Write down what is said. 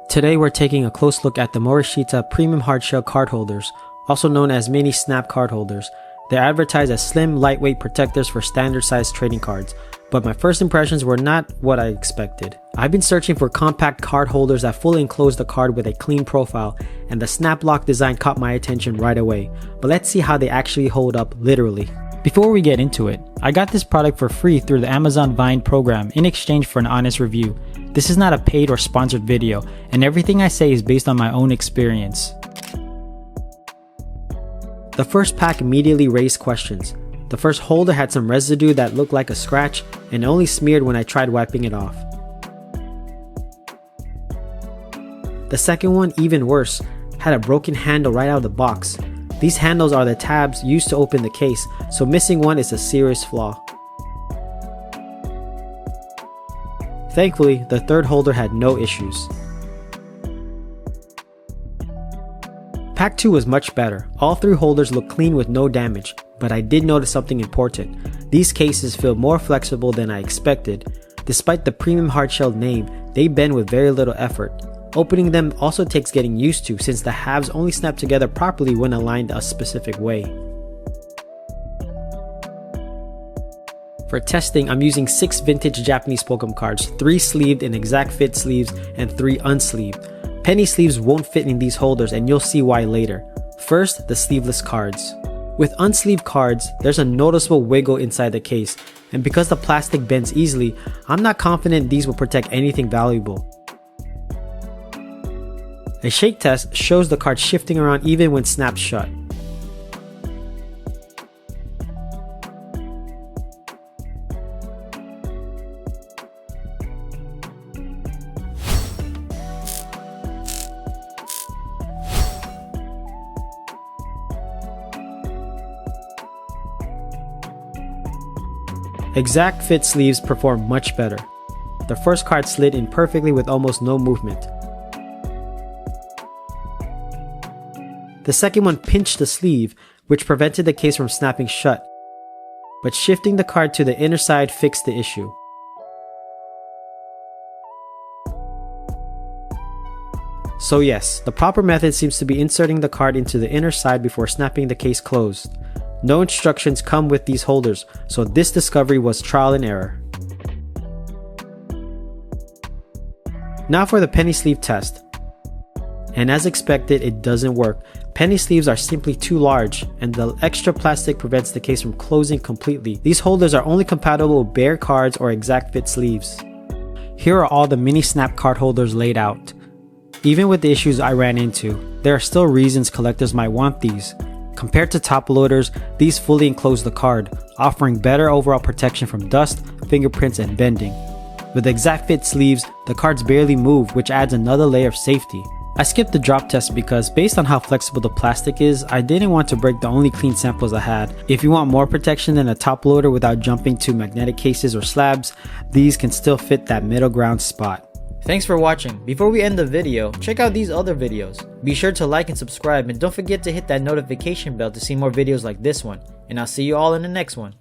Today we're taking a close look at the Morishita premium hardshell card holders, also known as mini snap card holders. They're advertised as slim, lightweight protectors for standard sized trading cards, but my first impressions were not what I expected. I've been searching for compact card holders that fully enclose the card with a clean profile, and the snap lock design caught my attention right away. But let's see how they actually hold up literally. Before we get into it, I got this product for free through the Amazon Vine program in exchange for an honest review. This is not a paid or sponsored video, and everything I say is based on my own experience. The first pack immediately raised questions. The first holder had some residue that looked like a scratch and only smeared when I tried wiping it off. The second one, even worse, had a broken handle right out of the box. These handles are the tabs used to open the case, so missing one is a serious flaw. Thankfully, the third holder had no issues. Pack 2 was much better. All three holders look clean with no damage, but I did notice something important. These cases feel more flexible than I expected. Despite the premium hardshell name, they bend with very little effort. Opening them also takes getting used to since the halves only snap together properly when aligned a specific way. For testing, I'm using 6 vintage Japanese Pokémon cards, 3 sleeved in exact fit sleeves and 3 unsleeved. Penny sleeves won't fit in these holders and you'll see why later. First, the sleeveless cards. With unsleeved cards, there's a noticeable wiggle inside the case, and because the plastic bends easily, I'm not confident these will protect anything valuable. A shake test shows the card shifting around even when snapped shut. Exact fit sleeves perform much better. The first card slid in perfectly with almost no movement. The second one pinched the sleeve, which prevented the case from snapping shut, but shifting the card to the inner side fixed the issue. So yes, the proper method seems to be inserting the card into the inner side before snapping the case closed. No instructions come with these holders, so this discovery was trial and error. Now for the penny sleeve test. And as expected, it doesn't work. Penny sleeves are simply too large, and the extra plastic prevents the case from closing completely. These holders are only compatible with bare cards or exact fit sleeves. Here are all the mini snap card holders laid out. Even with the issues I ran into, there are still reasons collectors might want these. Compared to Toploaders, these fully enclose the card, offering better overall protection from dust, fingerprints, and bending. With exact fit sleeves, the cards barely move, which adds another layer of safety. I skipped the drop test because based on how flexible the plastic is, I didn't want to break the only clean samples I had. If you want more protection than a Toploader without jumping to magnetic cases or slabs, these can still fit that middle ground spot. Thanks for watching. Before we end the video, check out these other videos. Be sure to like and subscribe, and don't forget to hit that notification bell to see more videos like this one. And I'll see you all in the next one.